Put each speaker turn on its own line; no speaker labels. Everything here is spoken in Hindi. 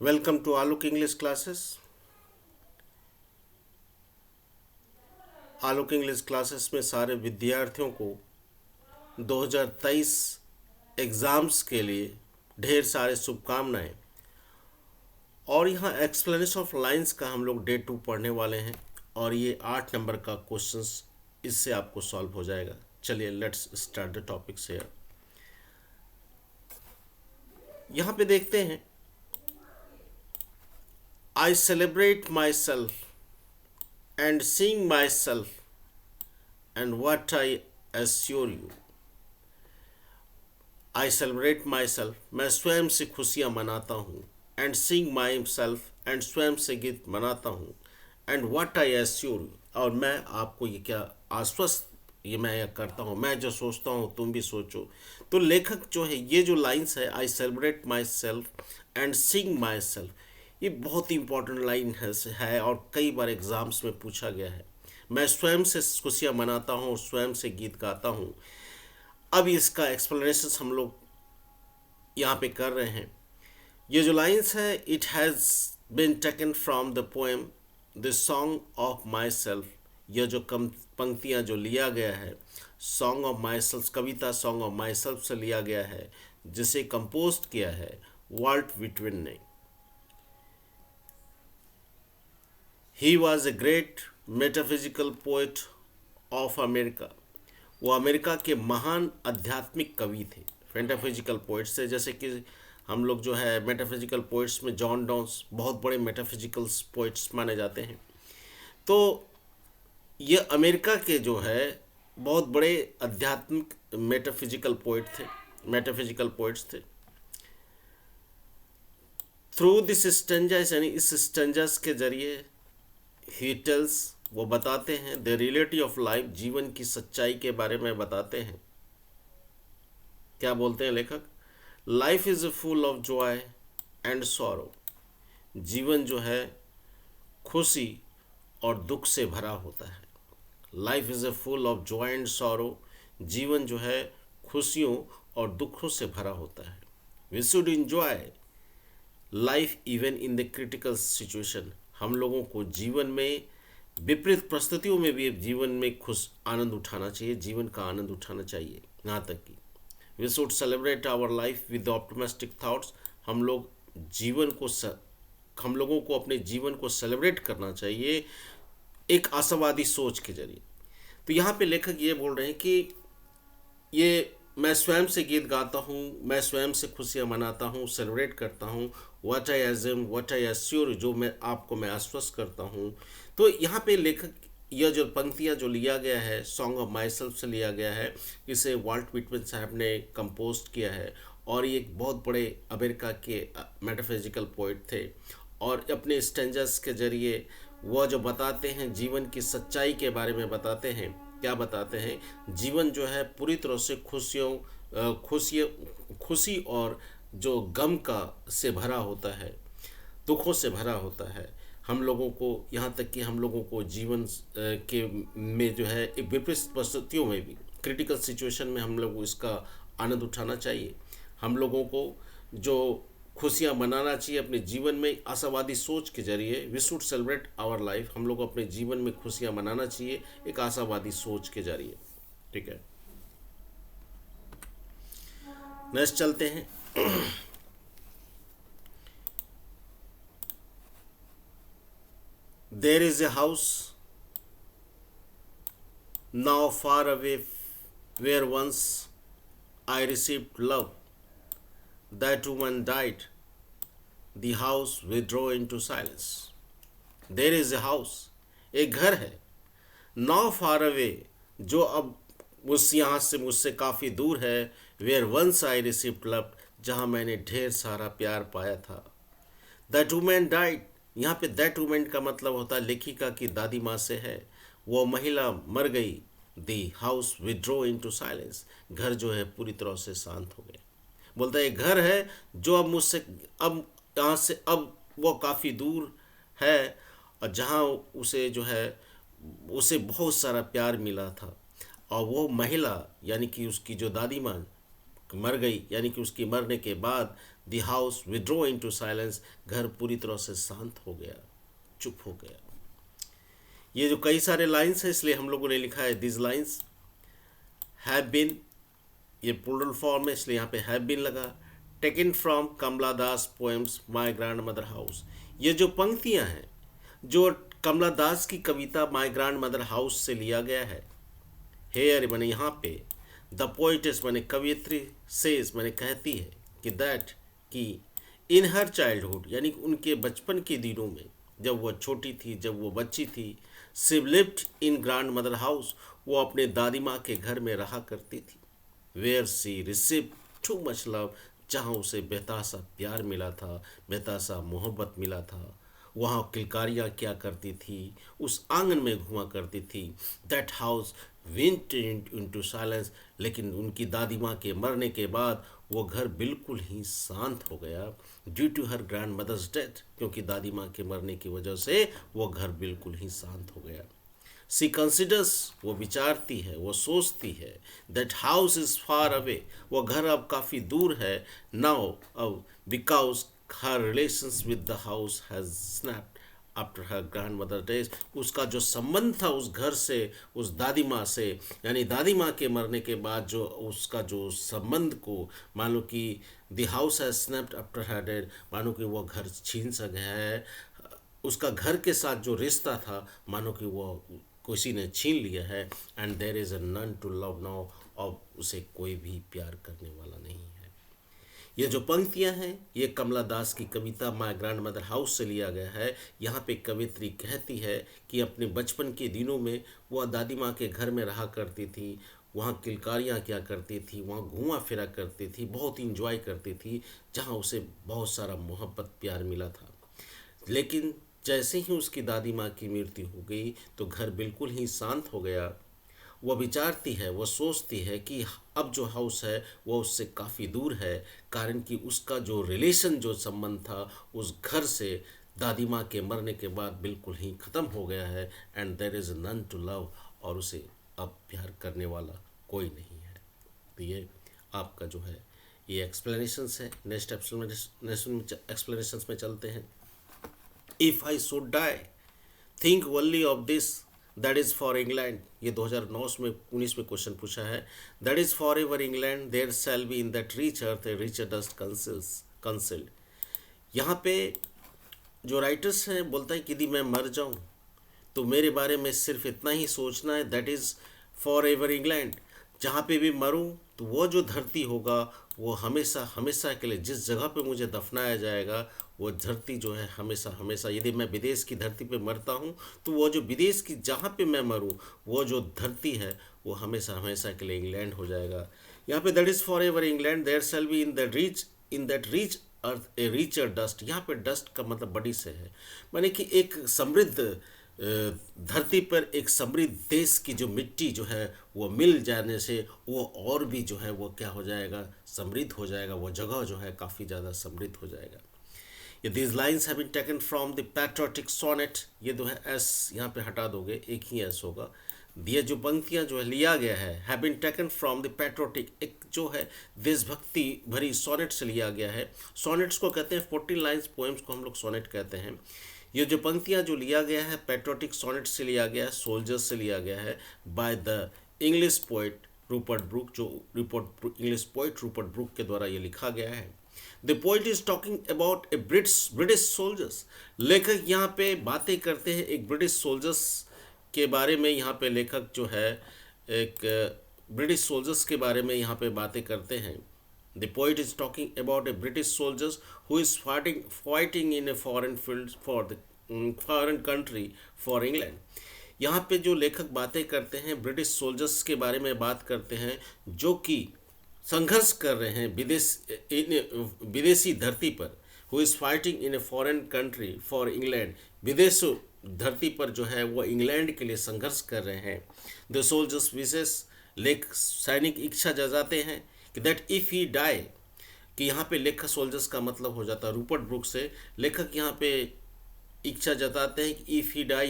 Welcome to Alok English classes. Alok English classes में सारे विद्यार्थियों को 2023 एग्ज़ाम्स के लिए ढेर सारे शुभकामनाएं। और यहाँ एक्सप्लेनेशन ऑफ लाइंस का हम लोग डे 2 पढ़ने वाले हैं और ये 8 नंबर का क्वेश्चंस इससे आपको सॉल्व हो जाएगा। चलिए लेट्स स्टार्ट द टॉपिक से। यहाँ पे देखते हैं, I celebrate my self and seeing myself and what I assure you। I celebrate myself, मैं स्वयं से खुशियाँ मनाता हूँ। and seeing myself and स्वयं से गीत मनाता हूँ। and what I assure you, और मैं आपको ये क्या आश्वस्त ये मैं यह करता हूँ, मैं जो सोचता हूँ तुम भी सोचो। तो लेखक जो है, ये जो लाइन्स है, I celebrate my self and Singh my self, ये बहुत ही इंपॉर्टेंट लाइन है और कई बार एग्जाम्स में पूछा गया है। मैं स्वयं से खुशियाँ मनाता हूँ और स्वयं से गीत गाता हूँ। अब इसका एक्सप्लेनेशन हम लोग यहाँ पे कर रहे हैं। ये जो लाइन्स है, it has been taken from the poem the song of myself. यह जो कम पंक्तियाँ जो लिया गया है, सॉन्ग ऑफ माई सेल्फ, कविता सॉन्ग ऑफ माई सेल्फ से लिया गया है, जिसे कंपोज किया है वाल्ट व्हिटमैन ने। He was a great metaphysical poet of America। वो अमेरिका के महान आध्यात्मिक कवि थे। मेटाफिजिकल पोइट्स से, जैसे कि हम लोग जो है मेटाफिजिकल पोइट्स में जॉन डॉन्स बहुत बड़े मेटाफिजिकल पोइट्स माने जाते हैं। तो ये अमेरिका के जो है बहुत बड़े आध्यात्मिक मेटाफिजिकल पोइट थे, मेटाफिजिकल पोइट्स थे। थ्रू दिस स्टेंजास, यानी इस स्टेंजास के जरिए, ही टेल्स, वो बताते हैं, द रियलिटी ऑफ लाइफ, जीवन की सच्चाई के बारे में बताते हैं। क्या बोलते हैं लेखक? Life is full of Joy and sorrow. जीवन जो है खुशी और दुख से भरा होता है। Life is full of Joy and sorrow, जीवन जो है खुशियों और दुखों से भरा होता है। We should enjoy life even in the critical situation. हम लोगों को जीवन में विपरीत परिस्थितियों में भी जीवन में खुश आनंद उठाना चाहिए, जीवन का आनंद उठाना चाहिए। यहाँ तक कि we should celebrate our life with optimistic thoughts. हम लोग जीवन को हम लोगों को अपने जीवन को सेलिब्रेट करना चाहिए एक आशावादी सोच के जरिए। तो यहाँ पे लेखक ये बोल रहे हैं कि ये मैं स्वयं से गीत गाता हूँ, मैं स्वयं से खुशियाँ मनाता हूँ, सेलिब्रेट करता हूँ। What I assume, what I assure, जो मैं आश्वस्त करता हूँ। तो यहाँ पे लेखक यह जो पंक्तियाँ जो लिया गया है, सॉन्ग ऑफ माई सेल्फ से लिया गया है, इसे वाल्ट व्हिटमैन साहब ने कंपोज किया है और ये एक बहुत बड़े अमेरिका के मेटाफिजिकल पोइट थे। और अपने स्टेंजर्स के जरिए वह जो बताते हैं, जीवन की सच्चाई के बारे में बताते हैं। क्या बताते हैं? जीवन जो है पूरी तरह से खुशी और जो गम का से भरा होता है, दुखों से भरा होता है। हम लोगों को, यहाँ तक कि हम लोगों को जीवन के में जो है एक विपरीत परिस्थितियों में भी, क्रिटिकल सिचुएशन में हम लोग को इसका आनंद उठाना चाहिए। हम लोगों को जो खुशियाँ मनाना चाहिए अपने जीवन में आशावादी सोच के जरिए। We should celebrate our life, हम लोग अपने जीवन में खुशियाँ मनाना चाहिए एक आशावादी सोच के जरिए। ठीक है, नेक्स्ट चलते हैं। There is a house now far away where once I received love, that woman died, the house withdraw into silence। There is a house, एक घर है, now far away, जो अब उस यहाँ से मुझसे काफ़ी दूर है, where once I received love, जहाँ मैंने ढेर सारा प्यार पाया था। That woman died, यहाँ पे that woman का मतलब होता है लेखिका की दादी माँ से है, वो महिला मर गई। The house withdraw into silence, घर जो है पूरी तरह से शांत हो गया। बोलता है घर है जो अब मुझसे, अब यहाँ से अब वो काफ़ी दूर है, और जहाँ उसे जो है उसे बहुत सारा प्यार मिला था। और वो महिला यानी कि उसकी जो दादी माँ मर गई, यानी कि उसकी मरने के बाद the house withdraw into silence, घर पूरी तरह से शांत हो गया, चुप हो गया। ये जो कई सारे लाइंस हैं इसलिए हम लोगों ने लिखा है दिस लाइंस हैव बीन, ये प्लूरल फॉर्म है इसलिए यहाँ पे हैव बीन लगा। Taken from Kamala Das poems my grandmother house, ये जो पंक्तियाँ हैं जो कमला दास की कविता माय ग्रैंड मदर हाउस से लिया गया है। हेयर मैंने यहाँ पे, द पोइटेस मैंने कवियत्री, सेज मैंने कहती है कि दैट कि इन हर चाइल्डहुड यानी उनके बचपन के दिनों में जब वह छोटी थी, जब वो बच्ची थी, she lived in grandmother house, वो अपने दादी माँ के घर में रहा करती थी। Where she receive too much love, जहाँ उसे बेतासा प्यार मिला था, बेतासा मोहब्बत मिला था। वहाँ किलकारियाँ क्या करती थी, उस आंगन में घुमा करती थी। That house went into silence, लेकिन उनकी दादी माँ के मरने के बाद वो घर बिल्कुल ही शांत हो गया। Due to her grandmother's death, क्योंकि दादी माँ के मरने की वजह से वो घर बिल्कुल ही शांत हो गया। सी कंसिडर्स, वो विचारती है, वो सोचती है, that house is far away, वो घर अब काफ़ी दूर है। नाउ अब because her relations with the house has snapped after her grand mother days, उसका जो संबंध था उस घर से, उस दादी माँ से, यानी दादी माँ के मरने के बाद जो उसका जो संबंध को, मान लो कि the house has snapped after her dead, मानो कि वो घर छीन सा गया है, उसका घर के साथ जो रिश्ता था मानो कि वो किसी ने छीन लिया है। And there is a none to love now, और उसे कोई भी प्यार करने वाला नहीं है। ये जो पंक्तियां हैं ये कमला दास की कविता माय ग्रैंड मदर हाउस से लिया गया है। यहाँ पे कवित्री कहती है कि अपने बचपन के दिनों में वह दादी माँ के घर में रहा करती थी, वहाँ किलकारियाँ क्या करती थी, वहाँ घूमा फिरा करती थी, बहुत इंजॉय करती थी, जहाँ उसे बहुत सारा मोहब्बत प्यार मिला था। लेकिन जैसे ही उसकी दादी माँ की मृत्यु हो गई तो घर बिल्कुल ही शांत हो गया। वह विचारती है, वह सोचती है कि अब जो हाउस है वह उससे काफ़ी दूर है, कारण कि उसका जो रिलेशन, जो संबंध था उस घर से दादी माँ के मरने के बाद बिल्कुल ही ख़त्म हो गया है। And there is none to love, और उसे अब प्यार करने वाला कोई नहीं है। तो ये आपका जो है ये एक्सप्लेनेशंस है। नेक्स्ट एक्सप्लेनेशंस में चलते हैं। If I should die think only of this, that is for England, ये 2009 में 19 में क्वेश्चन पूछा है। That is forever England, there shall be in that rich earth a rich dust concealed. यहाँ पे जो राइटर्स हैं बोलता है कि यदि मैं मर जाऊँ तो मेरे बारे में सिर्फ इतना ही सोचना है, that is forever England, जहाँ पे भी मरूँ तो वो जो धरती होगा वो हमेशा हमेशा के लिए, जिस जगह पे मुझे दफनाया जाएगा वो धरती जो है हमेशा हमेशा, यदि मैं विदेश की धरती पे मरता हूँ तो वो जो विदेश की जहाँ पे मैं मरूँ वो जो धरती है वो हमेशा हमेशा के लिए इंग्लैंड हो जाएगा। यहाँ पे that is forever England, there shall be in that rich earth a richer dust, यहाँ पे डस्ट का मतलब बड़ी से है, माने कि एक समृद्ध धरती पर एक समृद्ध देश की जो मिट्टी जो है वो मिल जाने से वो और भी जो है वो क्या हो जाएगा, समृद्ध हो जाएगा, वो जगह जो है काफ़ी ज़्यादा समृद्ध हो जाएगा। ये these lines have been taken from the patriotic sonnet, ये जो है एस यहाँ पे हटा दोगे, एक ही एस होगा। ये जो पंक्तियाँ जो है लिया गया है, have been taken from the patriotic, एक जो है देशभक्ति भरी सोनेट से लिया गया है। सोनेट्स को कहते हैं 14 लाइन्स पोएम्स को हम लोग सोनेट कहते हैं। ये जो पंक्तियाँ जो लिया गया है पैट्रियोटिक सोनेट से लिया गया है, सोल्जर्स से लिया गया है, by the English poet Rupert Brooke, जो इंग्लिश पोइट रूपर्ट ब्रूक के द्वारा ये लिखा गया है। The poet is talking about a British soldiers, लेखक यहाँ पे बातें करते हैं एक ब्रिटिश सोल्जर्स के बारे में। यहाँ पे लेखक जो है एक ब्रिटिश सोल्जर्स के बारे में यहाँ पे बातें करते हैं। The poet is talking about a British soldiers who is fighting in a foreign field for the foreign country for England. यहाँ पे जो लेखक बातें करते हैं ब्रिटिश सोल्जर्स के बारे में बात करते हैं जो कि संघर्ष कर रहे हैं विदेशी धरती पर। Who is fighting in a foreign country for England, विदेश धरती पर जो है वो इंग्लैंड के लिए संघर्ष कर रहे हैं। द सोल्जर्स विशेष सैनिक इच्छा जताते हैं कि दैट इफ़ ही डाई, कि यहाँ पे लेखक सोल्जर्स का मतलब हो जाता है रूपर्ट ब्रूक से, लेखक यहाँ पे इच्छा जताते हैं कि इफ़ ही डाई